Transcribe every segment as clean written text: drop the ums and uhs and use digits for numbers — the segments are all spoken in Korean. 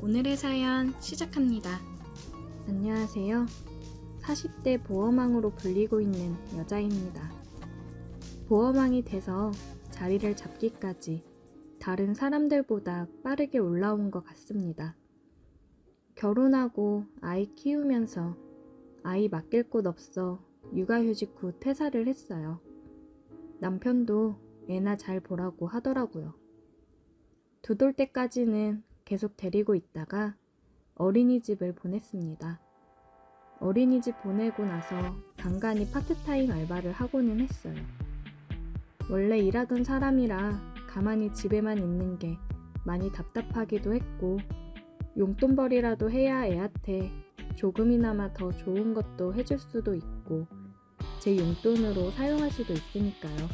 오늘의 사연 시작합니다. 안녕하세요. 40대 보험왕으로 불리고 있는 여자입니다. 보험왕이 돼서 자리를 잡기까지 다른 사람들보다 빠르게 올라온 것 같습니다. 결혼하고 아이 키우면서 아이 맡길 곳 없어 육아휴직 후 퇴사를 했어요. 남편도 애나 잘 보라고 하더라고요. 두 돌 때까지는 계속 데리고 있다가 어린이집을 보냈습니다. 어린이집 보내고 나서 간간히 파트타임 알바를 하고는 했어요. 원래 일하던 사람이라 가만히 집에만 있는 게 많이 답답하기도 했고 용돈벌이라도 해야 애한테 조금이나마 더 좋은 것도 해줄 수도 있고 제 용돈으로 사용할 수도 있으니까요.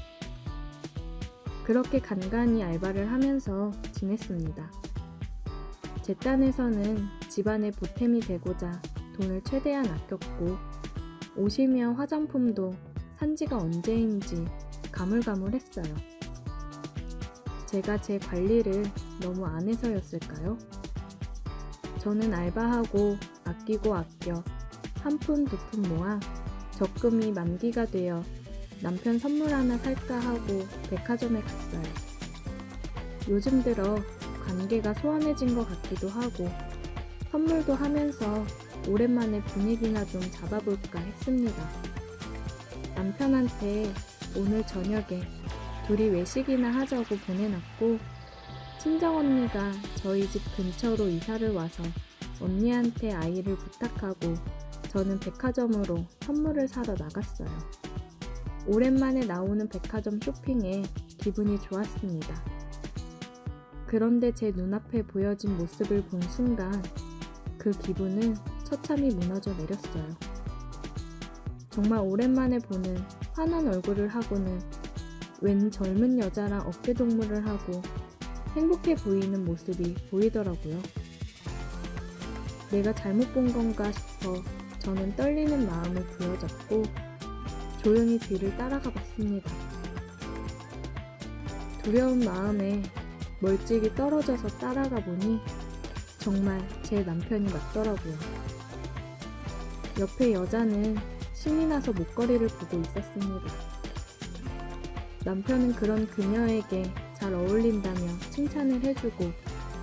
그렇게 간간히 알바를 하면서 지냈습니다. 제 딴에서는 집안의 보탬이 되고자 돈을 최대한 아꼈고 옷이며 화장품도 산 지가 언제인지 가물가물했어요. 제가 제 관리를 너무 안 해서였을까요? 저는 알바하고 아끼고 아껴 한 푼 두 푼 모아 적금이 만기가 되어 남편 선물 하나 살까 하고 백화점에 갔어요. 요즘 들어 관계가 소원해진 것 같기도 하고 선물도 하면서 오랜만에 분위기나 좀 잡아볼까 했습니다. 남편한테 오늘 저녁에 둘이 외식이나 하자고 보내놨고 친정언니가 저희 집 근처로 이사를 와서 언니한테 아이를 부탁하고 저는 백화점으로 선물을 사러 나갔어요. 오랜만에 나오는 백화점 쇼핑에 기분이 좋았습니다. 그런데 제 눈앞에 보여진 모습을 본 순간 그 기분은 처참히 무너져 내렸어요. 정말 오랜만에 보는 환한 얼굴을 하고는 웬 젊은 여자랑 어깨동무를 하고 행복해 보이는 모습이 보이더라고요. 내가 잘못 본 건가 싶어 저는 떨리는 마음을 부여잡고 조용히 뒤를 따라가 봤습니다. 두려운 마음에 멀찍이 떨어져서 따라가 보니 정말 제 남편이 맞더라고요. 옆에 여자는 신이 나서 목걸이를 보고 있었습니다. 남편은 그런 그녀에게 잘 어울린다며 칭찬을 해주고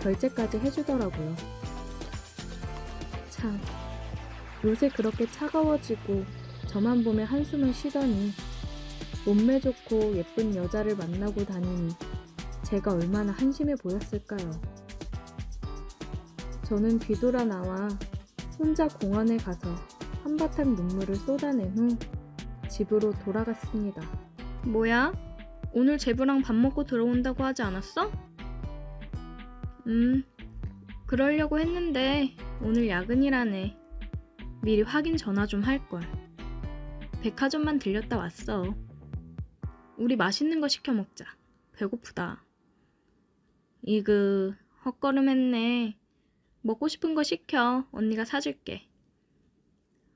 결제까지 해주더라고요. 참, 요새 그렇게 차가워지고 저만 보며 한숨을 쉬더니 몸매 좋고 예쁜 여자를 만나고 다니니 제가 얼마나 한심해 보였을까요? 저는 뒤돌아 나와 혼자 공원에 가서 한바탕 눈물을 쏟아낸 후 집으로 돌아갔습니다. 뭐야? 오늘 제부랑 밥 먹고 들어온다고 하지 않았어? 그러려고 했는데 오늘 야근이라네. 미리 확인 전화 좀 할걸. 백화점만 들렸다 왔어. 우리 맛있는 거 시켜 먹자. 배고프다. 이그 헛걸음했네. 먹고 싶은 거 시켜. 언니가 사줄게.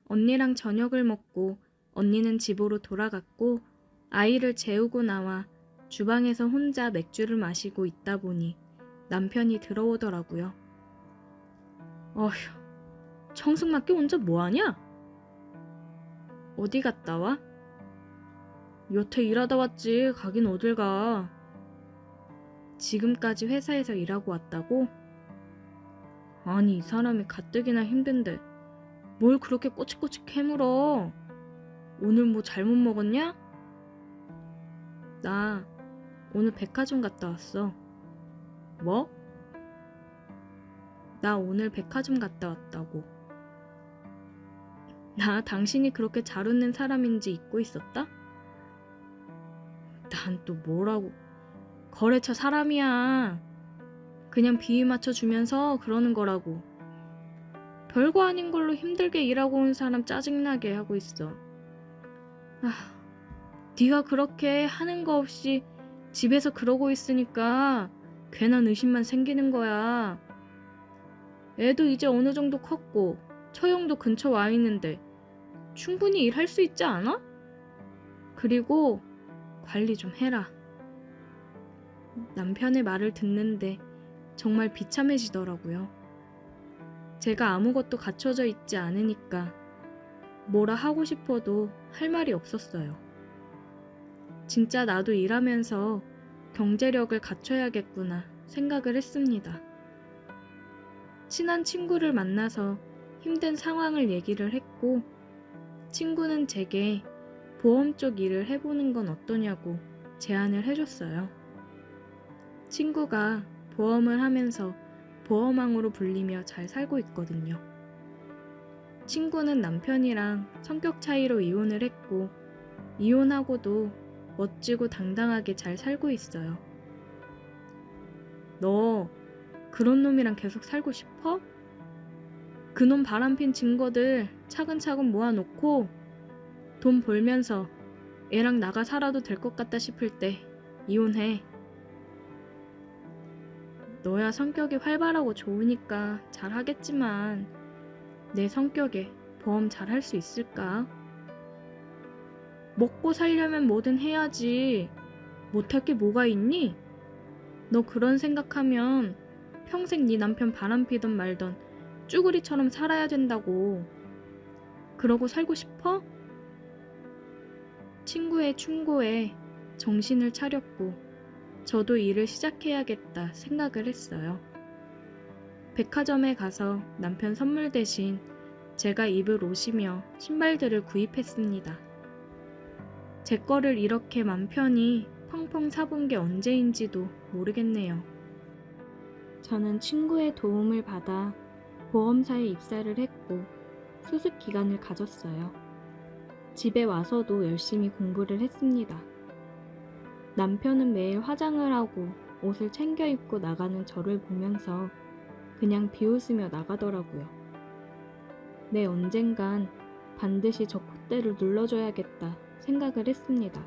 언니랑 저녁을 먹고 언니는 집으로 돌아갔고 아이를 재우고 나와 주방에서 혼자 맥주를 마시고 있다 보니 남편이 들어오더라고요. 어휴, 청승맞게 혼자 뭐하냐? 어디 갔다 와? 여태 일하다 왔지. 가긴 어딜 가. 지금까지 회사에서 일하고 왔다고? 아니, 이 사람이 가뜩이나 힘든데 뭘 그렇게 꼬치꼬치 캐물어? 오늘 뭐 잘못 먹었냐? 나 오늘 백화점 갔다 왔어. 뭐? 나 오늘 백화점 갔다 왔다고. 나 당신이 그렇게 잘 웃는 사람인지 잊고 있었다? 난 또 뭐라고. 거래처 사람이야. 그냥 비위 맞춰주면서 그러는 거라고. 별거 아닌 걸로 힘들게 일하고 온 사람 짜증나게 하고 있어. 네가 그렇게 하는 거 없이 집에서 그러고 있으니까 괜한 의심만 생기는 거야. 애도 이제 어느 정도 컸고 처형도 근처 와 있는데 충분히 일할 수 있지 않아? 그리고 관리 좀 해라. 남편의 말을 듣는데 정말 비참해지더라고요. 제가 아무것도 갖춰져 있지 않으니까 뭐라 하고 싶어도 할 말이 없었어요. 진짜 나도 일하면서 경제력을 갖춰야겠구나 생각을 했습니다. 친한 친구를 만나서 힘든 상황을 얘기를 했고, 친구는 제게 보험 쪽 일을 해보는 건 어떠냐고 제안을 해줬어요. 친구가 보험을 하면서 보험왕으로 불리며 잘 살고 있거든요. 친구는 남편이랑 성격 차이로 이혼을 했고, 이혼하고도 멋지고 당당하게 잘 살고 있어요. 너 그런 놈이랑 계속 살고 싶어? 그놈 바람핀 증거들 차근차근 모아놓고 돈 벌면서 애랑 나가 살아도 될 것 같다 싶을 때 이혼해. 너야 성격이 활발하고 좋으니까 잘하겠지만 내 성격에 보험 잘할 수 있을까? 먹고 살려면 뭐든 해야지. 못할 게 뭐가 있니? 너 그런 생각하면 평생 네 남편 바람피던 말던 쭈구리처럼 살아야 된다고. 그러고 살고 싶어? 친구의 충고에 정신을 차렸고 저도 일을 시작해야겠다 생각을 했어요. 백화점에 가서 남편 선물 대신 제가 입을 옷이며 신발들을 구입했습니다. 제 거를 이렇게 맘 편히 펑펑 사본 게 언제인지도 모르겠네요. 저는 친구의 도움을 받아 보험사에 입사를 했고 수습 기간을 가졌어요. 집에 와서도 열심히 공부를 했습니다. 남편은 매일 화장을 하고 옷을 챙겨 입고 나가는 저를 보면서 그냥 비웃으며 나가더라고요. 내 언젠간 반드시 저 콧대를 눌러줘야겠다 생각을 했습니다.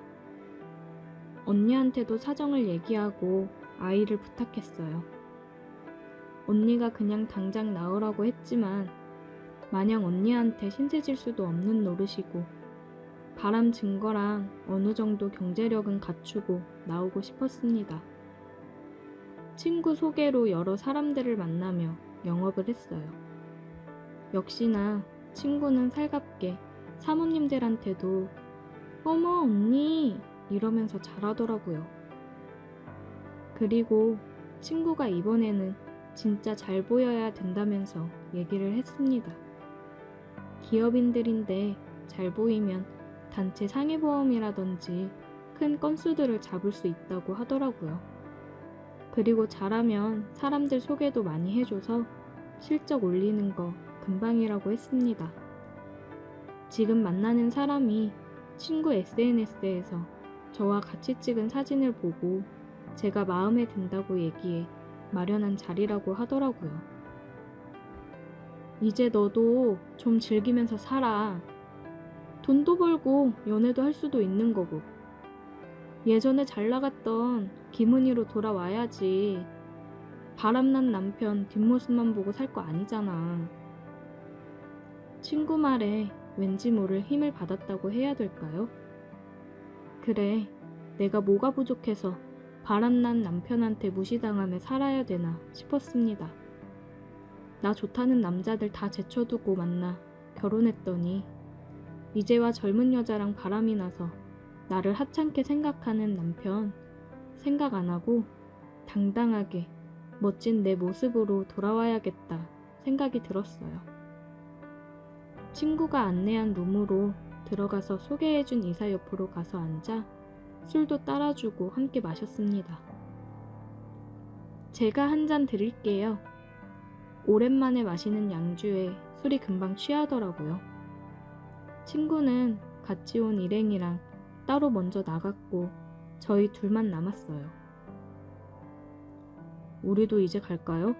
언니한테도 사정을 얘기하고 아이를 부탁했어요. 언니가 그냥 당장 나으라고 했지만 마냥 언니한테 신세질 수도 없는 노릇이고 바람 증거랑 어느 정도 경제력은 갖추고 나오고 싶었습니다. 친구 소개로 여러 사람들을 만나며 영업을 했어요. 역시나 친구는 살갑게 사모님들한테도 어머 언니 이러면서 잘하더라고요. 그리고 친구가 이번에는 진짜 잘 보여야 된다면서 얘기를 했습니다. 기업인들인데 잘 보이면 단체 상해보험이라든지 큰 건수들을 잡을 수 있다고 하더라고요. 그리고 잘하면 사람들 소개도 많이 해줘서 실적 올리는 거 금방이라고 했습니다. 지금 만나는 사람이 친구 SNS에서 저와 같이 찍은 사진을 보고 제가 마음에 든다고 얘기해 마련한 자리라고 하더라고요. 이제 너도 좀 즐기면서 살아. 돈도 벌고 연애도 할 수도 있는 거고. 예전에 잘 나갔던 김은희로 돌아와야지. 바람난 남편 뒷모습만 보고 살 거 아니잖아. 친구 말에 왠지 모를 힘을 받았다고 해야 될까요? 그래, 내가 뭐가 부족해서 바람난 남편한테 무시당하며 살아야 되나 싶었습니다. 나 좋다는 남자들 다 제쳐두고 만나 결혼했더니 이제와 젊은 여자랑 바람이 나서 나를 하찮게 생각하는 남편 생각 안 하고 당당하게 멋진 내 모습으로 돌아와야겠다 생각이 들었어요. 친구가 안내한 룸으로 들어가서 소개해준 이사 옆으로 가서 앉아 술도 따라주고 함께 마셨습니다. 제가 한 잔 드릴게요. 오랜만에 마시는 양주에 술이 금방 취하더라고요. 친구는 같이 온 일행이랑 따로 먼저 나갔고 저희 둘만 남았어요. 우리도 이제 갈까요?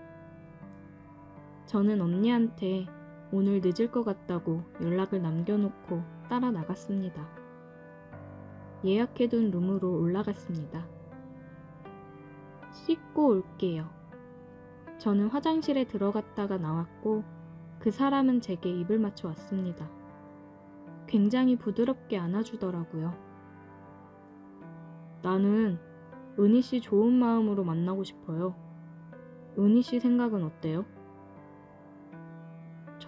저는 언니한테 오늘 늦을 것 같다고 연락을 남겨놓고 따라 나갔습니다. 예약해둔 룸으로 올라갔습니다. 씻고 올게요. 저는 화장실에 들어갔다가 나왔고 그 사람은 제게 입을 맞춰 왔습니다. 굉장히 부드럽게 안아주더라고요. 나는 은희 씨 좋은 마음으로 만나고 싶어요. 은희 씨 생각은 어때요?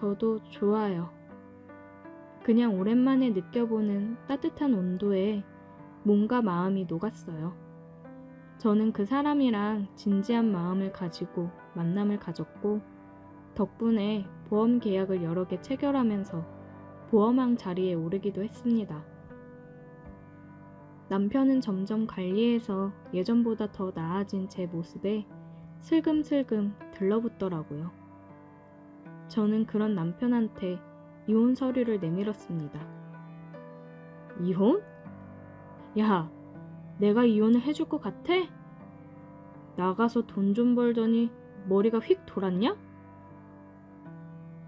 저도 좋아요. 그냥 오랜만에 느껴보는 따뜻한 온도에 몸과 마음이 녹았어요. 저는 그 사람이랑 진지한 마음을 가지고 만남을 가졌고 덕분에 보험 계약을 여러 개 체결하면서 보험왕 자리에 오르기도 했습니다. 남편은 점점 관리해서 예전보다 더 나아진 제 모습에 슬금슬금 들러붙더라고요. 저는 그런 남편한테 이혼 서류를 내밀었습니다. 이혼? 야, 내가 이혼을 해줄 것 같아? 나가서 돈 좀 벌더니 머리가 휙 돌았냐?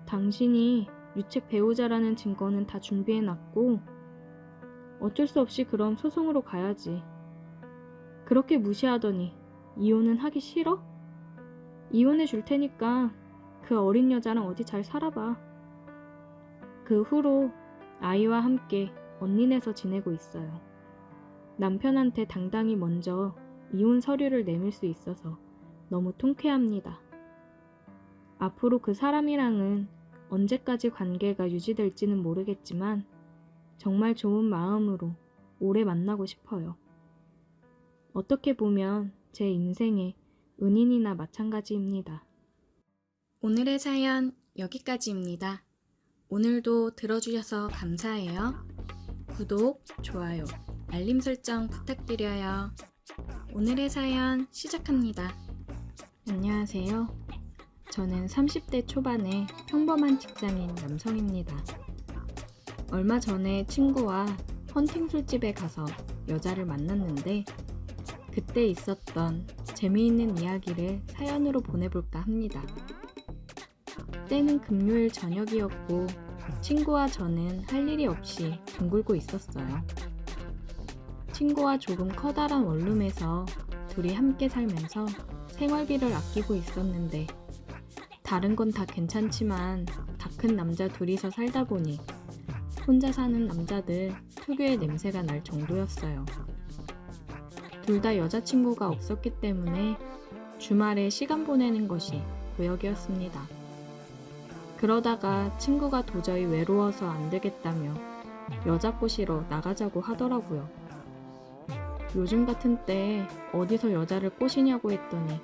당신이 유책 배우자라는 증거는 다 준비해놨고 어쩔 수 없이 그럼 소송으로 가야지. 그렇게 무시하더니 이혼은 하기 싫어? 이혼해 줄 테니까 그 어린 여자랑 어디 잘 살아봐. 그 후로 아이와 함께 언니네서 지내고 있어요. 남편한테 당당히 먼저 이혼 서류를 내밀 수 있어서 너무 통쾌합니다. 앞으로 그 사람이랑은 언제까지 관계가 유지될지는 모르겠지만 정말 좋은 마음으로 오래 만나고 싶어요. 어떻게 보면 제 인생의 은인이나 마찬가지입니다. 오늘의 사연 여기까지입니다. 오늘도 들어주셔서 감사해요. 구독, 좋아요, 알림 설정 부탁드려요. 오늘의 사연 시작합니다. 안녕하세요. 저는 30대 초반의 평범한 직장인 남성입니다. 얼마 전에 친구와 헌팅 술집에 가서 여자를 만났는데 그때 있었던 재미있는 이야기를 사연으로 보내볼까 합니다. 때는 금요일 저녁이었고 친구와 저는 할 일이 없이 뒹굴고 있었어요. 친구와 조금 커다란 원룸에서 둘이 함께 살면서 생활비를 아끼고 있었는데 다른 건 다 괜찮지만 다 큰 남자 둘이서 살다 보니 혼자 사는 남자들 특유의 냄새가 날 정도였어요. 둘 다 여자친구가 없었기 때문에 주말에 시간 보내는 것이 구역이었습니다. 그러다가 친구가 도저히 외로워서 안 되겠다며 여자 꼬시러 나가자고 하더라고요. 요즘 같은 때 어디서 여자를 꼬시냐고 했더니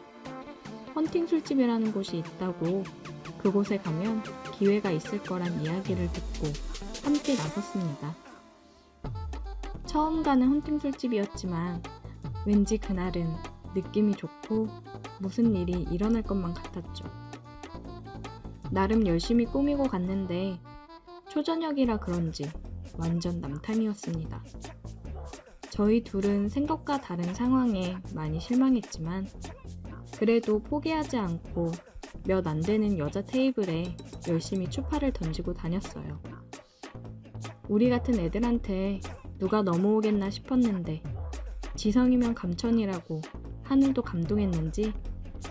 헌팅 술집이라는 곳이 있다고 그곳에 가면 기회가 있을 거란 이야기를 듣고 함께 나섰습니다. 처음 가는 헌팅 술집이었지만 왠지 그날은 느낌이 좋고 무슨 일이 일어날 것만 같았죠. 나름 열심히 꾸미고 갔는데 초저녁이라 그런지 완전 남탕이었습니다. 저희 둘은 생각과 다른 상황에 많이 실망했지만 그래도 포기하지 않고 몇 안 되는 여자 테이블에 열심히 추파를 던지고 다녔어요. 우리 같은 애들한테 누가 넘어오겠나 싶었는데 지성이면 감천이라고 하늘도 감동했는지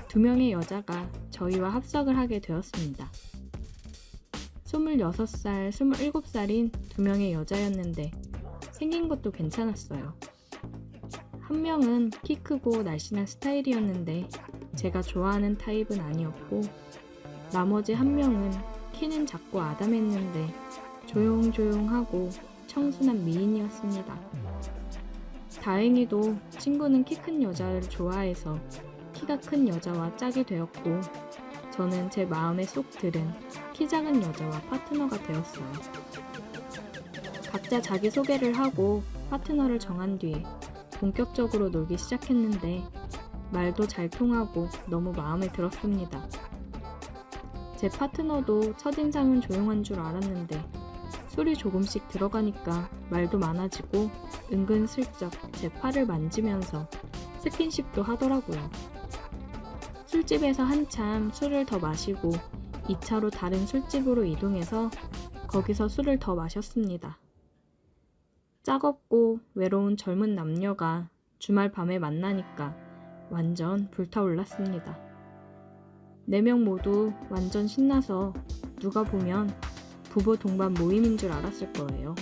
2명의 여자가 저희와 합석을 하게 되었습니다. 26살, 27살인 2명의 여자였는데 생긴 것도 괜찮았어요. 한 명은 키 크고 날씬한 스타일이었는데 제가 좋아하는 타입은 아니었고 나머지 한 명은 키는 작고 아담했는데 조용조용하고 청순한 미인이었습니다. 다행히도 친구는 키 큰 여자를 좋아해서 키가 큰 여자와 짝이 되었고 저는 제 마음에 쏙 들은 키 작은 여자와 파트너가 되었어요. 각자 자기소개를 하고 파트너를 정한 뒤에 본격적으로 놀기 시작했는데 말도 잘 통하고 너무 마음에 들었습니다. 제 파트너도 첫인상은 조용한 줄 알았는데 술이 조금씩 들어가니까 말도 많아지고 은근슬쩍 제 팔을 만지면서 스킨십도 하더라고요. 술집에서 한참 술을 더 마시고 2차로 다른 술집으로 이동해서 거기서 술을 더 마셨습니다. 짝없고 외로운 젊은 남녀가 주말 밤에 만나니까 완전 불타올랐습니다. 4명 모두 완전 신나서 누가 보면 부부 동반 모임인 줄 알았을 거예요.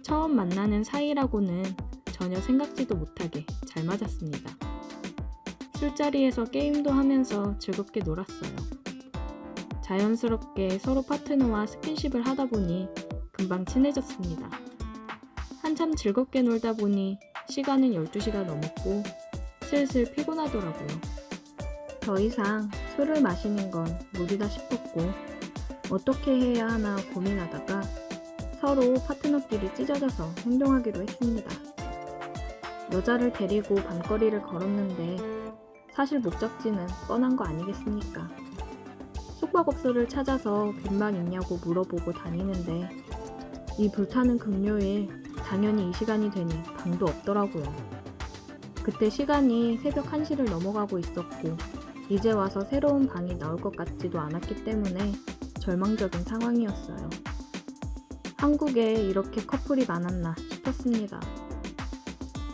처음 만나는 사이라고는 전혀 생각지도 못하게 잘 맞았습니다. 술자리에서 게임도 하면서 즐겁게 놀았어요. 자연스럽게 서로 파트너와 스킨십을 하다 보니 금방 친해졌습니다. 한참 즐겁게 놀다 보니 시간은 12시가 넘었고 슬슬 피곤하더라고요. 더 이상 술을 마시는 건 무리다 싶었고 어떻게 해야 하나 고민하다가 서로 파트너끼리 찢어져서 행동하기로 했습니다. 여자를 데리고 밤거리를 걸었는데 사실 목적지는 뻔한 거 아니겠습니까? 숙박업소를 찾아서 빈방 있냐고 물어보고 다니는데 이 불타는 금요일 당연히 이 시간이 되니 방도 없더라고요. 그때 시간이 새벽 1시를 넘어가고 있었고 이제 와서 새로운 방이 나올 것 같지도 않았기 때문에 절망적인 상황이었어요. 한국에 이렇게 커플이 많았나 싶었습니다.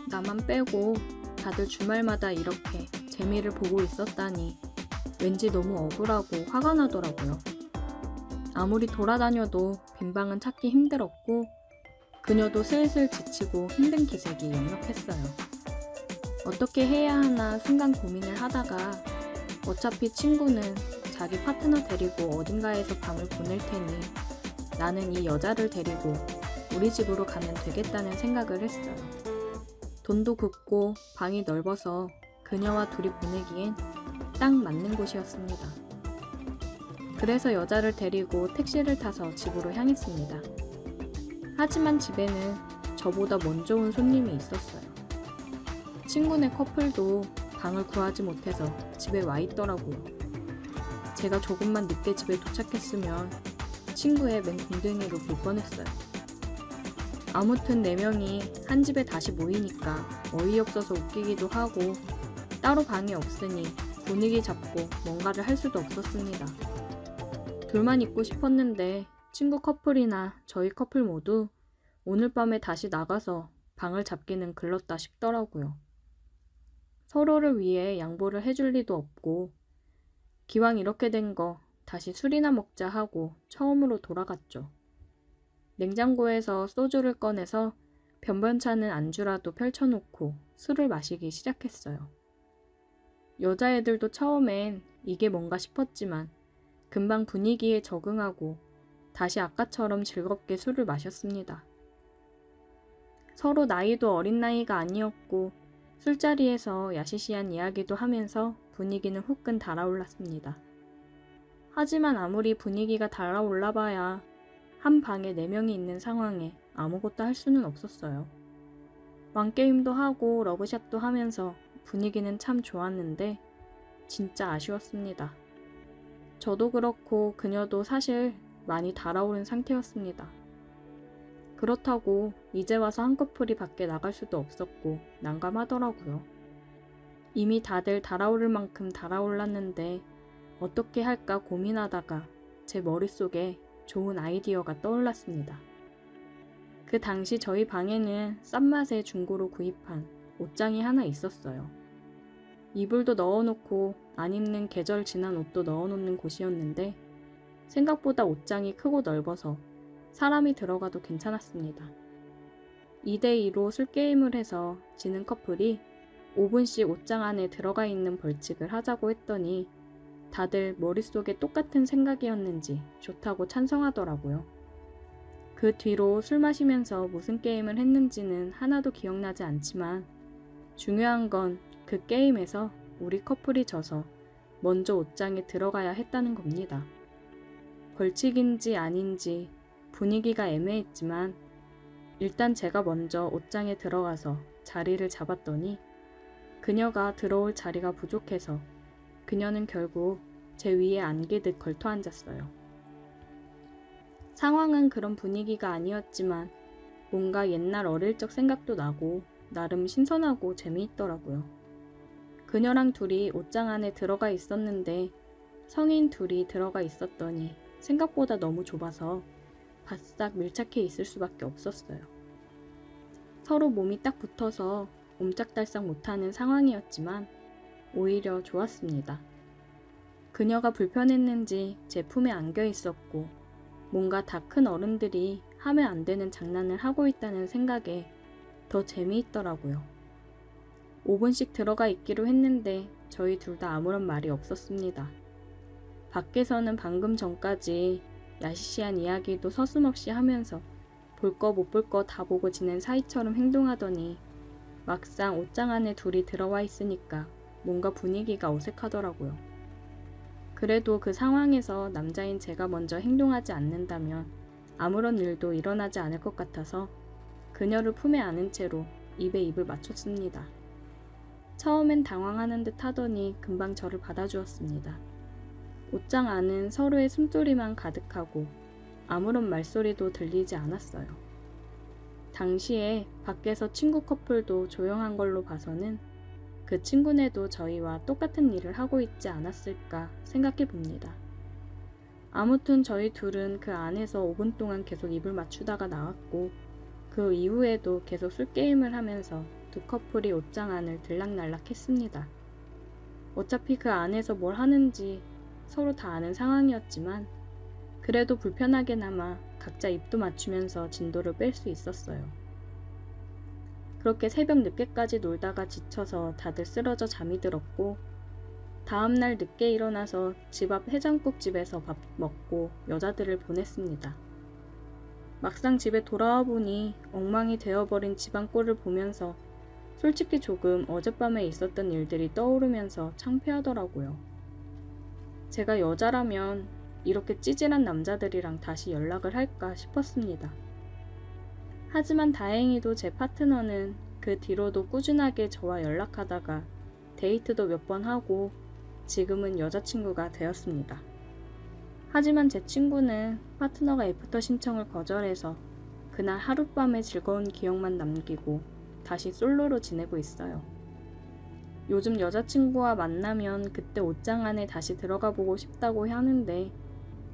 나만 빼고 다들 주말마다 이렇게 재미를 보고 있었다니 왠지 너무 억울하고 화가 나더라고요. 아무리 돌아다녀도 빈방은 찾기 힘들었고 그녀도 슬슬 지치고 힘든 기색이 역력했어요. 어떻게 해야 하나 순간 고민을 하다가 어차피 친구는 자기 파트너 데리고 어딘가에서 밤을 보낼 테니 나는 이 여자를 데리고 우리 집으로 가면 되겠다는 생각을 했어요. 돈도 굽고 방이 넓어서 그녀와 둘이 보내기엔 딱 맞는 곳이었습니다. 그래서 여자를 데리고 택시를 타서 집으로 향했습니다. 하지만 집에는 저보다 먼저 온 손님이 있었어요. 친구네 커플도 방을 구하지 못해서 집에 와 있더라고요. 제가 조금만 늦게 집에 도착했으면 친구의 맨 궁둥이로 볼 뻔했어요. 아무튼 4명이 한 집에 다시 모이니까 어이없어서 웃기기도 하고 따로 방이 없으니 분위기 잡고 뭔가를 할 수도 없었습니다. 둘만 있고 싶었는데 친구 커플이나 저희 커플 모두 오늘 밤에 다시 나가서 방을 잡기는 글렀다 싶더라고요. 서로를 위해 양보를 해줄 리도 없고 기왕 이렇게 된 거 다시 술이나 먹자 하고 처음으로 돌아갔죠. 냉장고에서 소주를 꺼내서 변변찮은 안주라도 펼쳐놓고 술을 마시기 시작했어요. 여자애들도 처음엔 이게 뭔가 싶었지만 금방 분위기에 적응하고 다시 아까처럼 즐겁게 술을 마셨습니다. 서로 나이도 어린 나이가 아니었고 술자리에서 야시시한 이야기도 하면서 분위기는 후끈 달아올랐습니다. 하지만 아무리 분위기가 달아올라봐야 한 방에 4명이 있는 상황에 아무것도 할 수는 없었어요. 왕게임도 하고 러브샷도 하면서 분위기는 참 좋았는데 진짜 아쉬웠습니다. 저도 그렇고 그녀도 사실 많이 달아오른 상태였습니다. 그렇다고 이제 와서 한 커플이 밖에 나갈 수도 없었고 난감하더라고요. 이미 다들 달아오를 만큼 달아올랐는데 어떻게 할까 고민하다가 제 머릿속에 좋은 아이디어가 떠올랐습니다. 그 당시 저희 방에는 싼 맛에 중고로 구입한 옷장이 하나 있었어요. 이불도 넣어놓고 안 입는 계절 지난 옷도 넣어놓는 곳이었는데 생각보다 옷장이 크고 넓어서 사람이 들어가도 괜찮았습니다. 2대2로 술게임을 해서 지는 커플이 5분씩 옷장 안에 들어가 있는 벌칙을 하자고 했더니 다들 머릿속에 똑같은 생각이었는지 좋다고 찬성하더라고요. 그 뒤로 술 마시면서 무슨 게임을 했는지는 하나도 기억나지 않지만 중요한 건 그 게임에서 우리 커플이 져서 먼저 옷장에 들어가야 했다는 겁니다. 벌칙인지 아닌지 분위기가 애매했지만 일단 제가 먼저 옷장에 들어가서 자리를 잡았더니 그녀가 들어올 자리가 부족해서 그녀는 결국 제 위에 안기듯 걸터 앉았어요. 상황은 그런 분위기가 아니었지만 뭔가 옛날 어릴 적 생각도 나고 나름 신선하고 재미있더라고요. 그녀랑 둘이 옷장 안에 들어가 있었는데 성인 둘이 들어가 있었더니 생각보다 너무 좁아서 바싹 밀착해 있을 수밖에 없었어요. 서로 몸이 딱 붙어서 옴짝달싹 못하는 상황이었지만 오히려 좋았습니다. 그녀가 불편했는지 제 품에 안겨 있었고 뭔가 다 큰 어른들이 하면 안 되는 장난을 하고 있다는 생각에 더 재미있더라고요. 5분씩 들어가 있기로 했는데 저희 둘 다 아무런 말이 없었습니다. 밖에서는 방금 전까지 야시시한 이야기도 서슴없이 하면서 볼 거 못 볼 거 다 보고 지낸 사이처럼 행동하더니 막상 옷장 안에 둘이 들어와 있으니까 뭔가 분위기가 어색하더라고요. 그래도 그 상황에서 남자인 제가 먼저 행동하지 않는다면 아무런 일도 일어나지 않을 것 같아서 그녀를 품에 안은 채로 입에 입을 맞췄습니다. 처음엔 당황하는 듯 하더니 금방 저를 받아주었습니다. 옷장 안은 서로의 숨소리만 가득하고 아무런 말소리도 들리지 않았어요. 당시에 밖에서 친구 커플도 조용한 걸로 봐서는 그 친구네도 저희와 똑같은 일을 하고 있지 않았을까 생각해 봅니다. 아무튼 저희 둘은 그 안에서 5분 동안 계속 입을 맞추다가 나왔고 그 이후에도 계속 술게임을 하면서 두 커플이 옷장 안을 들락날락 했습니다. 어차피 그 안에서 뭘 하는지 서로 다 아는 상황이었지만 그래도 불편하게나마 각자 입도 맞추면서 진도를 뺄 수 있었어요. 그렇게 새벽 늦게까지 놀다가 지쳐서 다들 쓰러져 잠이 들었고 다음날 늦게 일어나서 집 앞 해장국집에서 밥 먹고 여자들을 보냈습니다. 막상 집에 돌아와 보니 엉망이 되어버린 집안 꼴을 보면서 솔직히 조금 어젯밤에 있었던 일들이 떠오르면서 창피하더라고요. 제가 여자라면 이렇게 찌질한 남자들이랑 다시 연락을 할까 싶었습니다. 하지만 다행히도 제 파트너는 그 뒤로도 꾸준하게 저와 연락하다가 데이트도 몇 번 하고 지금은 여자친구가 되었습니다. 하지만 제 친구는 파트너가 애프터 신청을 거절해서 그날 하룻밤의 즐거운 기억만 남기고 다시 솔로로 지내고 있어요. 요즘 여자친구와 만나면 그때 옷장 안에 다시 들어가 보고 싶다고 하는데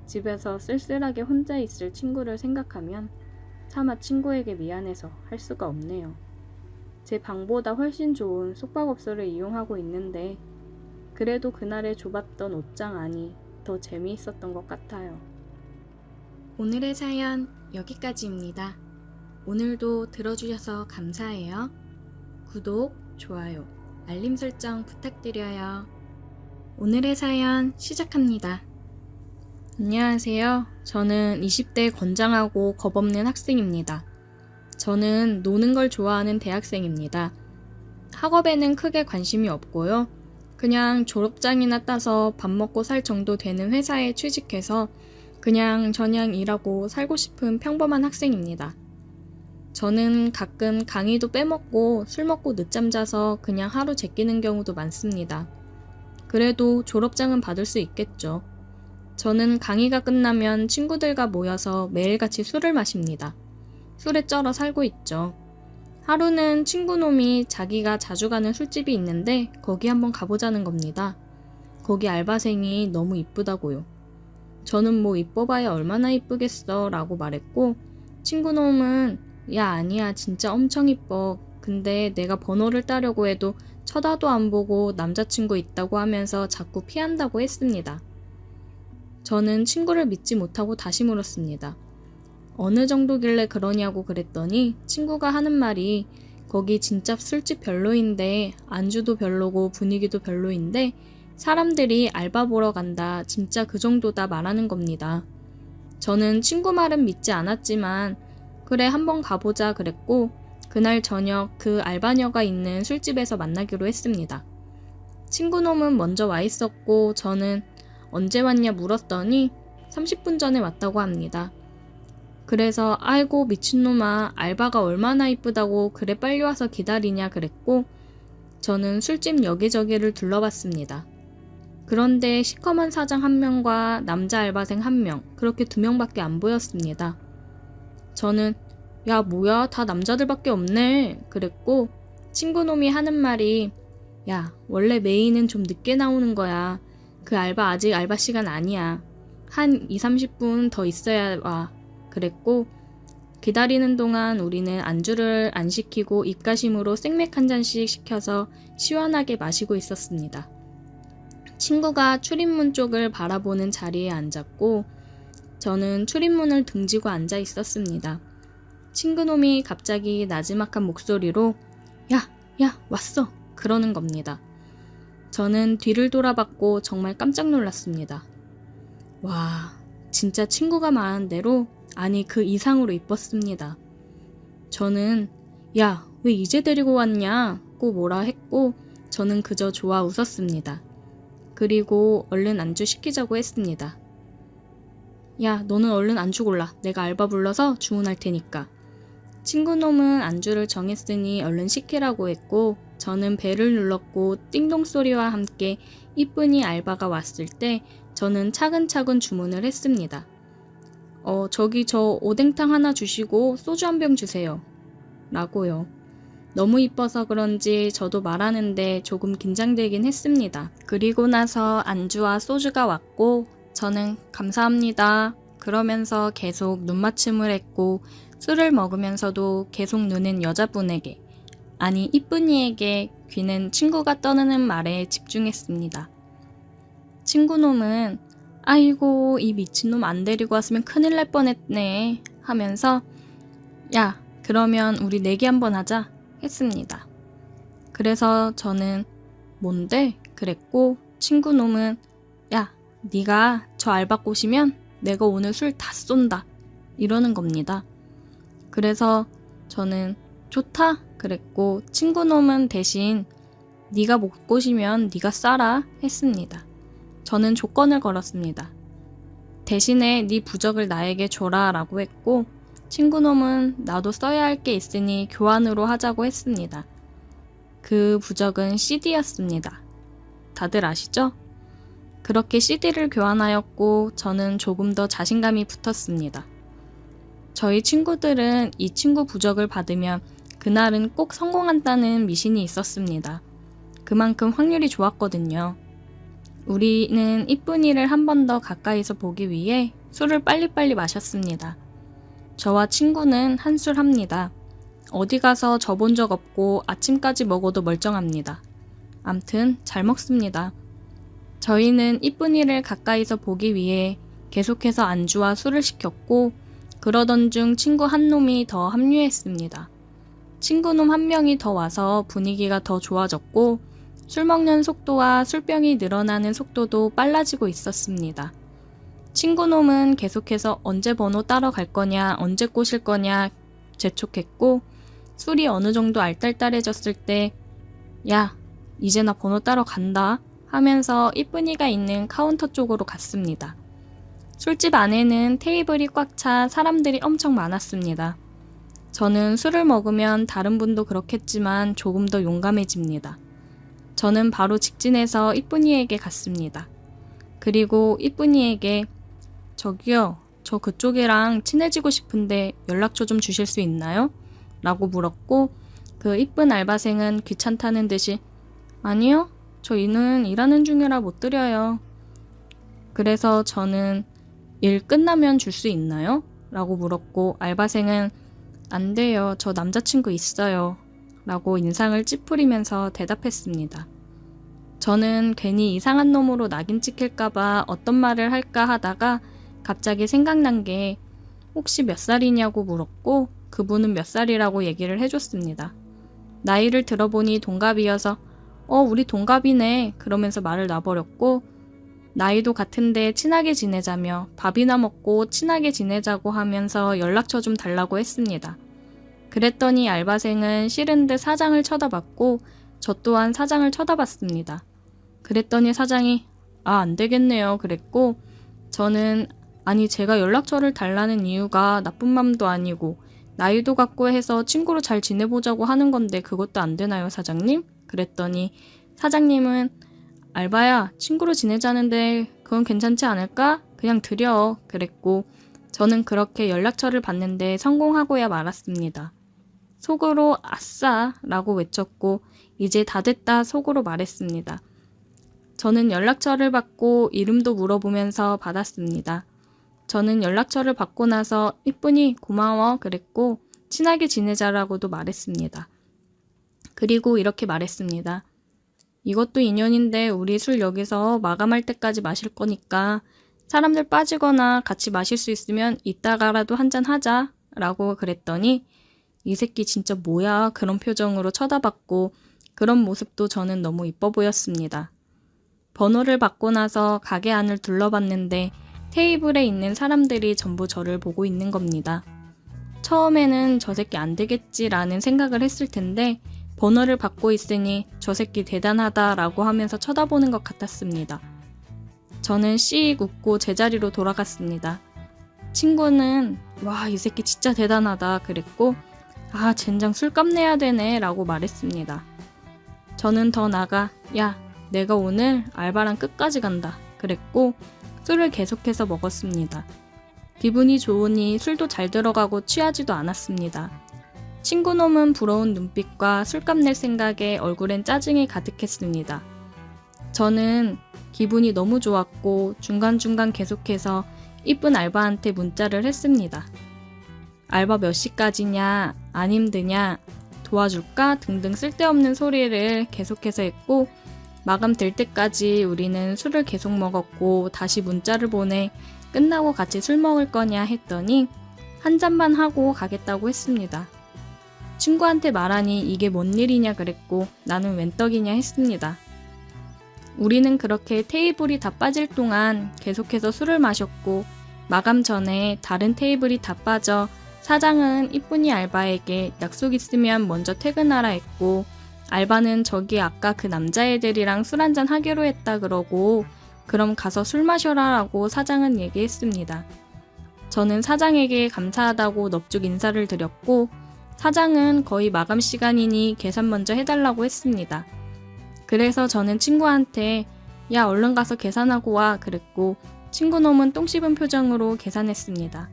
집에서 쓸쓸하게 혼자 있을 친구를 생각하면 차마 친구에게 미안해서 할 수가 없네요. 제 방보다 훨씬 좋은 숙박업소를 이용하고 있는데 그래도 그날의 좁았던 옷장 안이 더 재미있었던 것 같아요. 오늘의 사연 여기까지입니다. 오늘도 들어주셔서 감사해요. 구독, 좋아요, 알림 설정 부탁드려요. 오늘의 사연 시작합니다. 안녕하세요. 저는 20대 건장하고 겁없는 학생입니다. 저는 노는 걸 좋아하는 대학생입니다. 학업에는 크게 관심이 없고요. 그냥 졸업장이나 따서 밥 먹고 살 정도 되는 회사에 취직해서 그냥 저냥 일하고 살고 싶은 평범한 학생입니다. 저는 가끔 강의도 빼먹고 술 먹고 늦잠 자서 그냥 하루 제끼는 경우도 많습니다. 그래도 졸업장은 받을 수 있겠죠. 저는 강의가 끝나면 친구들과 모여서 매일같이 술을 마십니다. 술에 쩔어 살고 있죠. 하루는 친구놈이 자기가 자주 가는 술집이 있는데 거기 한번 가보자는 겁니다. 거기 알바생이 너무 이쁘다고요. 저는 뭐 이뻐봐야 얼마나 이쁘겠어 라고 말했고 친구놈은 야 아니야 진짜 엄청 이뻐. 근데 내가 번호를 따려고 해도 쳐다도 안 보고 남자친구 있다고 하면서 자꾸 피한다고 했습니다. 저는 친구를 믿지 못하고 다시 물었습니다. 어느 정도길래 그러냐고 그랬더니 친구가 하는 말이 거기 진짜 술집 별로인데 안주도 별로고 분위기도 별로인데 사람들이 알바 보러 간다 진짜 그 정도다 말하는 겁니다. 저는 친구 말은 믿지 않았지만 그래 한번 가보자 그랬고 그날 저녁 그 알바녀가 있는 술집에서 만나기로 했습니다. 친구놈은 먼저 와 있었고 저는 언제 왔냐 물었더니 30분 전에 왔다고 합니다. 그래서 아이고 미친놈아 알바가 얼마나 이쁘다고 그래 빨리 와서 기다리냐 그랬고 저는 술집 여기저기를 둘러봤습니다. 그런데 시커먼 사장 1명과 남자 알바생 1명 그렇게 2명밖에 안 보였습니다. 저는 야 뭐야 다 남자들밖에 없네 그랬고 친구놈이 하는 말이 야 원래 메인은 좀 늦게 나오는 거야. 그 알바 아직 알바 시간 아니야. 한 20-30분 더 있어야 와. 그랬고 기다리는 동안 우리는 안주를 안 시키고 입가심으로 생맥 한 잔씩 시켜서 시원하게 마시고 있었습니다. 친구가 출입문 쪽을 바라보는 자리에 앉았고 저는 출입문을 등지고 앉아 있었습니다. 친구놈이 갑자기 나지막한 목소리로 야 왔어 그러는 겁니다. 저는 뒤를 돌아봤고 정말 깜짝 놀랐습니다. 와, 진짜 친구가 말한 대로 아니 그 이상으로 이뻤습니다. 저는 야, 왜 이제 데리고 왔냐고 뭐라 했고 저는 그저 좋아 웃었습니다. 그리고 얼른 안주 시키자고 했습니다. 야, 너는 얼른 안주 골라. 내가 알바 불러서 주문할 테니까. 친구놈은 안주를 정했으니 얼른 시키라고 했고 저는 벨을 눌렀고 띵동 소리와 함께 이쁜이 알바가 왔을 때 저는 차근차근 주문을 했습니다. 저기 저 오뎅탕 하나 주시고 소주 한 병 주세요. 라고요. 너무 이뻐서 그런지 저도 말하는데 조금 긴장되긴 했습니다. 그리고 나서 안주와 소주가 왔고 저는 감사합니다. 그러면서 계속 눈맞춤을 했고 술을 먹으면서도 계속 눈은 여자분에게 아니 이쁜이에게 귀는 친구가 떠드는 말에 집중했습니다. 친구놈은 아이고 이 미친놈 안 데리고 왔으면 큰일 날 뻔했네 하면서 야 그러면 우리 내기 한번 하자 했습니다. 그래서 저는 뭔데? 그랬고 친구놈은 야 네가 저 알바 꼬시면 내가 오늘 술 다 쏜다 이러는 겁니다. 그래서 저는 좋다 그랬고 친구놈은 대신 네가 못 꼬시면 네가 싸라 했습니다. 저는 조건을 걸었습니다. 대신에 네 부적을 나에게 줘라 라고 했고 친구놈은 나도 써야 할 게 있으니 교환으로 하자고 했습니다. 그 부적은 CD였습니다. 다들 아시죠? 그렇게 CD를 교환하였고 저는 조금 더 자신감이 붙었습니다. 저희 친구들은 이 친구 부적을 받으면 그날은 꼭 성공한다는 미신이 있었습니다. 그만큼 확률이 좋았거든요. 우리는 이쁜이를 한 번 더 가까이서 보기 위해 술을 빨리빨리 마셨습니다. 저와 친구는 한술 합니다. 어디 가서 저 본 적 없고 아침까지 먹어도 멀쩡합니다. 암튼 잘 먹습니다. 저희는 이쁜이를 가까이서 보기 위해 계속해서 안주와 술을 시켰고 그러던 중 친구 한 놈이 더 합류했습니다. 친구놈 한 명이 더 와서 분위기가 더 좋아졌고 술 먹는 속도와 술병이 늘어나는 속도도 빨라지고 있었습니다. 친구놈은 계속해서 언제 번호 따러 갈 거냐, 언제 꼬실 거냐 재촉했고 술이 어느 정도 알딸딸해졌을 때 야, 이제 나 번호 따러 간다 하면서 이쁜이가 있는 카운터 쪽으로 갔습니다. 술집 안에는 테이블이 꽉 차 사람들이 엄청 많았습니다. 저는 술을 먹으면 다른 분도 그렇겠지만 조금 더 용감해집니다. 저는 바로 직진해서 이쁜이에게 갔습니다. 그리고 이쁜이에게 저기요, 저 그쪽이랑 친해지고 싶은데 연락처 좀 주실 수 있나요? 라고 물었고 그 이쁜 알바생은 귀찮다는 듯이 아니요, 저희는 일하는 중이라 못 드려요. 그래서 저는 일 끝나면 줄 수 있나요? 라고 물었고 알바생은 안 돼요, 저 남자친구 있어요. 라고 인상을 찌푸리면서 대답했습니다. 저는 괜히 이상한 놈으로 낙인 찍힐까봐 어떤 말을 할까 하다가 갑자기 생각난 게 혹시 몇 살이냐고 물었고 그분은 몇 살이라고 얘기를 해줬습니다. 나이를 들어보니 동갑이어서 우리 동갑이네 그러면서 말을 놔버렸고 나이도 같은데 친하게 지내자며 밥이나 먹고 친하게 지내자고 하면서 연락처 좀 달라고 했습니다. 그랬더니 알바생은 싫은 듯 사장을 쳐다봤고 저 또한 사장을 쳐다봤습니다. 그랬더니 사장이 안 되겠네요 그랬고 저는 아니 제가 연락처를 달라는 이유가 나쁜 맘도 아니고 나이도 같고 해서 친구로 잘 지내보자고 하는 건데 그것도 안 되나요 사장님? 그랬더니 사장님은 알바야 친구로 지내자는데 그건 괜찮지 않을까? 그냥 드려 그랬고 저는 그렇게 연락처를 받는데 성공하고야 말았습니다. 속으로 아싸 라고 외쳤고 이제 다 됐다 속으로 말했습니다. 저는 연락처를 받고 이름도 물어보면서 받았습니다. 저는 연락처를 받고 나서 이쁜이 고마워 그랬고 친하게 지내자라고도 말했습니다. 그리고 이렇게 말했습니다. 이것도 인연인데 우리 술 여기서 마감할 때까지 마실 거니까 사람들 빠지거나 같이 마실 수 있으면 이따가라도 한잔 하자 라고 그랬더니 이 새끼 진짜 뭐야 그런 표정으로 쳐다봤고 그런 모습도 저는 너무 이뻐 보였습니다. 번호를 받고 나서 가게 안을 둘러봤는데 테이블에 있는 사람들이 전부 저를 보고 있는 겁니다. 처음에는 저 새끼 안 되겠지라는 생각을 했을 텐데 번호를 받고 있으니 저 새끼 대단하다라고 하면서 쳐다보는 것 같았습니다. 저는 씩 웃고 제자리로 돌아갔습니다. 친구는 와, 이 새끼 진짜 대단하다 그랬고 아, 젠장 술값 내야 되네 라고 말했습니다. 저는 더 나가 야, 내가 오늘 알바랑 끝까지 간다 그랬고 술을 계속해서 먹었습니다. 기분이 좋으니 술도 잘 들어가고 취하지도 않았습니다. 친구놈은 부러운 눈빛과 술값 낼 생각에 얼굴엔 짜증이 가득했습니다. 저는 기분이 너무 좋았고 중간중간 계속해서 이쁜 알바한테 문자를 했습니다. 알바 몇 시까지냐, 안 힘드냐, 도와줄까 등등 쓸데없는 소리를 계속해서 했고 마감될 때까지 우리는 술을 계속 먹었고 다시 문자를 보내 끝나고 같이 술 먹을 거냐 했더니 한 잔만 하고 가겠다고 했습니다. 친구한테 말하니 이게 뭔 일이냐 그랬고 나는 웬 떡이냐 했습니다. 우리는 그렇게 테이블이 다 빠질 동안 계속해서 술을 마셨고 마감 전에 다른 테이블이 다 빠져 사장은 이쁜이 알바에게 약속 있으면 먼저 퇴근하라 했고 알바는 저기 아까 그 남자애들이랑 술 한잔 하기로 했다 그러고 그럼 가서 술 마셔라 라고 사장은 얘기했습니다. 저는 사장에게 감사하다고 넙죽 인사를 드렸고 사장은 거의 마감 시간이니 계산 먼저 해달라고 했습니다. 그래서 저는 친구한테 야 얼른 가서 계산하고 와 그랬고 친구놈은 똥 씹은 표정으로 계산했습니다.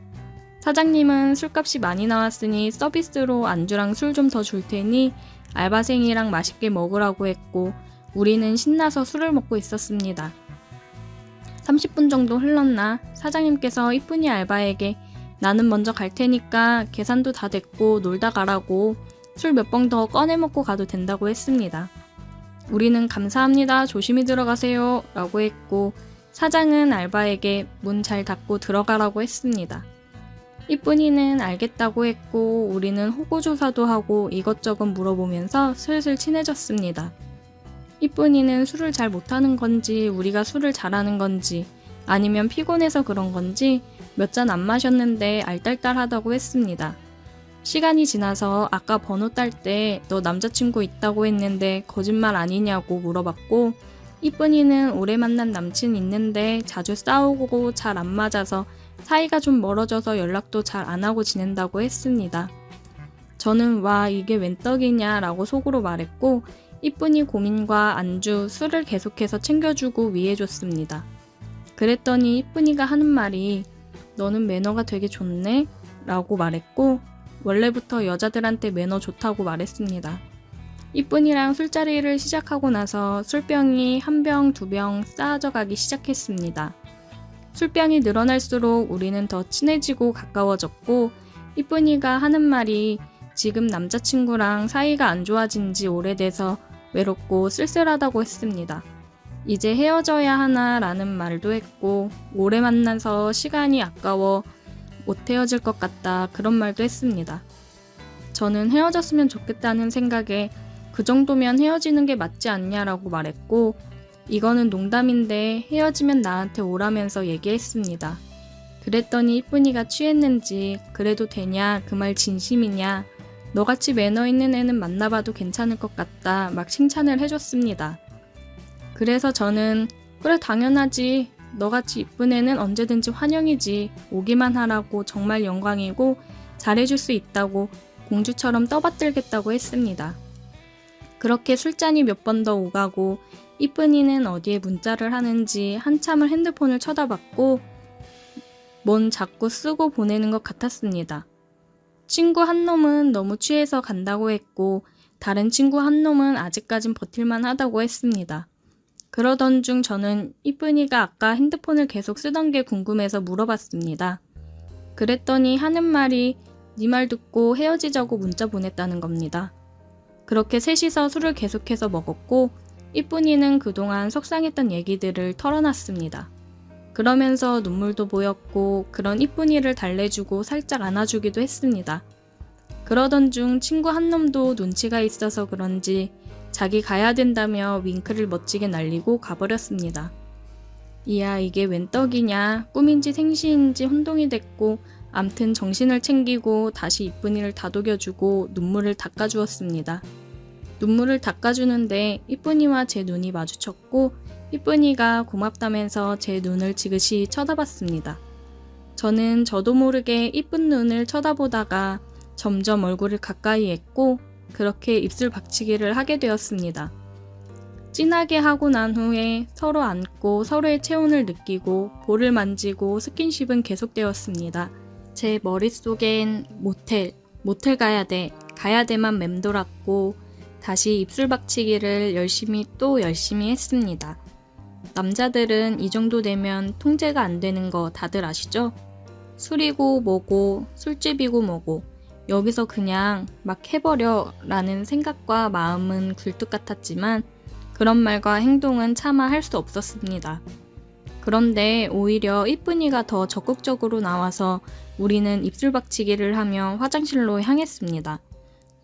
사장님은 술값이 많이 나왔으니 서비스로 안주랑 술 좀 더 줄 테니 알바생이랑 맛있게 먹으라고 했고 우리는 신나서 술을 먹고 있었습니다. 30분 정도 흘렀나 사장님께서 이쁜이 알바에게 나는 먼저 갈 테니까 계산도 다 됐고 놀다 가라고 술 몇 병 더 꺼내 먹고 가도 된다고 했습니다. 우리는 감사합니다. 조심히 들어가세요 라고 했고 사장은 알바에게 문 잘 닫고 들어가라고 했습니다. 이쁜이는 알겠다고 했고 우리는 호구조사도 하고 이것저것 물어보면서 슬슬 친해졌습니다. 이쁜이는 술을 잘 못하는 건지 우리가 술을 잘하는 건지 아니면 피곤해서 그런 건지 몇 잔 안 마셨는데 알딸딸하다고 했습니다. 시간이 지나서 아까 번호 딸 때 너 남자친구 있다고 했는데 거짓말 아니냐고 물어봤고 이쁜이는 오래 만난 남친 있는데 자주 싸우고 잘 안 맞아서 사이가 좀 멀어져서 연락도 잘 안 하고 지낸다고 했습니다. 저는 와 이게 웬 떡이냐 라고 속으로 말했고 이쁜이 고민과 안주, 술을 계속해서 챙겨주고 위해줬습니다. 그랬더니 이쁜이가 하는 말이 너는 매너가 되게 좋네? 라고 말했고 원래부터 여자들한테 매너 좋다고 말했습니다. 이쁜이랑 술자리를 시작하고 나서 술병이 한 병, 두 병 쌓아져 가기 시작했습니다. 술병이 늘어날수록 우리는 더 친해지고 가까워졌고 이쁜이가 하는 말이 지금 남자친구랑 사이가 안 좋아진 지 오래돼서 외롭고 쓸쓸하다고 했습니다. 이제 헤어져야 하나 라는 말도 했고 오래 만나서 시간이 아까워 못 헤어질 것 같다 그런 말도 했습니다. 저는 헤어졌으면 좋겠다는 생각에 그 정도면 헤어지는 게 맞지 않냐라고 말했고 이거는 농담인데 헤어지면 나한테 오라면서 얘기했습니다. 그랬더니 이쁜이가 취했는지 그래도 되냐 그 말 진심이냐 너같이 매너 있는 애는 만나봐도 괜찮을 것 같다 막 칭찬을 해줬습니다. 그래서 저는 그래 당연하지 너같이 이쁜 애는 언제든지 환영이지 오기만 하라고 정말 영광이고 잘해줄 수 있다고 공주처럼 떠받들겠다고 했습니다. 그렇게 술잔이 몇 번 더 오가고 이쁜이는 어디에 문자를 하는지 한참을 핸드폰을 쳐다봤고 뭔 자꾸 쓰고 보내는 것 같았습니다. 친구 한 놈은 너무 취해서 간다고 했고 다른 친구 한 놈은 아직까진 버틸만 하다고 했습니다. 그러던 중 저는 이쁜이가 아까 핸드폰을 계속 쓰던 게 궁금해서 물어봤습니다. 그랬더니 하는 말이 네 말 듣고 헤어지자고 문자 보냈다는 겁니다. 그렇게 셋이서 술을 계속해서 먹었고 이쁜이는 그동안 속상했던 얘기들을 털어놨습니다. 그러면서 눈물도 보였고 그런 이쁜이를 달래주고 살짝 안아주기도 했습니다. 그러던 중 친구 한 놈도 눈치가 있어서 그런지 자기 가야 된다며 윙크를 멋지게 날리고 가버렸습니다. 이야, 이게 웬 떡이냐. 꿈인지 생시인지 혼동이 됐고 암튼 정신을 챙기고 다시 이쁜이를 다독여주고 눈물을 닦아주었습니다. 눈물을 닦아주는데 이쁜이와 제 눈이 마주쳤고 이쁜이가 고맙다면서 제 눈을 지그시 쳐다봤습니다. 저는 저도 모르게 이쁜 눈을 쳐다보다가 점점 얼굴을 가까이 했고 그렇게 입술 박치기를 하게 되었습니다. 진하게 하고 난 후에 서로 안고 서로의 체온을 느끼고 볼을 만지고 스킨십은 계속되었습니다. 제 머릿속엔 모텔 가야 돼만 맴돌았고 다시 입술 박치기를 열심히 했습니다. 남자들은 이 정도 되면 통제가 안 되는 거 다들 아시죠? 술이고 뭐고 술집이고 뭐고 여기서 그냥 막 해버려 라는 생각과 마음은 굴뚝 같았지만 그런 말과 행동은 차마 할 수 없었습니다. 그런데 오히려 이쁜이가 더 적극적으로 나와서 우리는 입술 박치기를 하며 화장실로 향했습니다.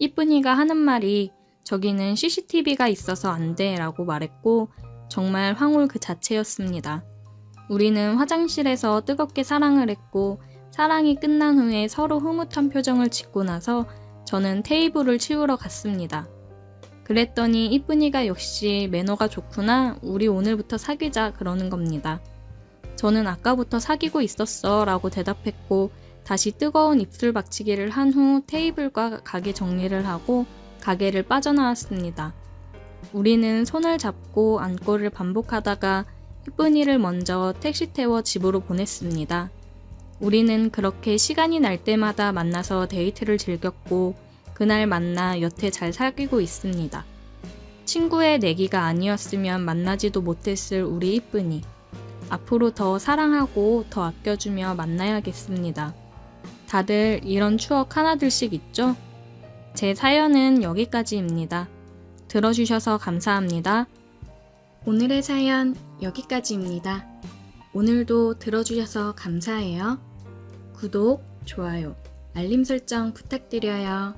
이쁜이가 하는 말이 저기는 CCTV가 있어서 안 돼 라고 말했고 정말 황홀 그 자체였습니다. 우리는 화장실에서 뜨겁게 사랑을 했고 사랑이 끝난 후에 서로 흐뭇한 표정을 짓고 나서 저는 테이블을 치우러 갔습니다. 그랬더니 이쁜이가 역시 매너가 좋구나. 우리 오늘부터 사귀자 그러는 겁니다. 저는 아까부터 사귀고 있었어 라고 대답했고 다시 뜨거운 입술 박치기를 한 후 테이블과 가게 정리를 하고 가게를 빠져나왔습니다. 우리는 손을 잡고 안고를 반복하다가 이쁜이를 먼저 택시 태워 집으로 보냈습니다. 우리는 그렇게 시간이 날 때마다 만나서 데이트를 즐겼고 그날 만나 여태 잘 사귀고 있습니다. 친구의 내기가 아니었으면 만나지도 못했을 우리 이쁜이. 앞으로 더 사랑하고 더 아껴주며 만나야겠습니다. 다들 이런 추억 하나둘씩 있죠? 제 사연은 여기까지입니다. 들어주셔서 감사합니다. 오늘의 사연 여기까지입니다. 오늘도 들어주셔서 감사해요. 구독, 좋아요, 알림 설정 부탁드려요.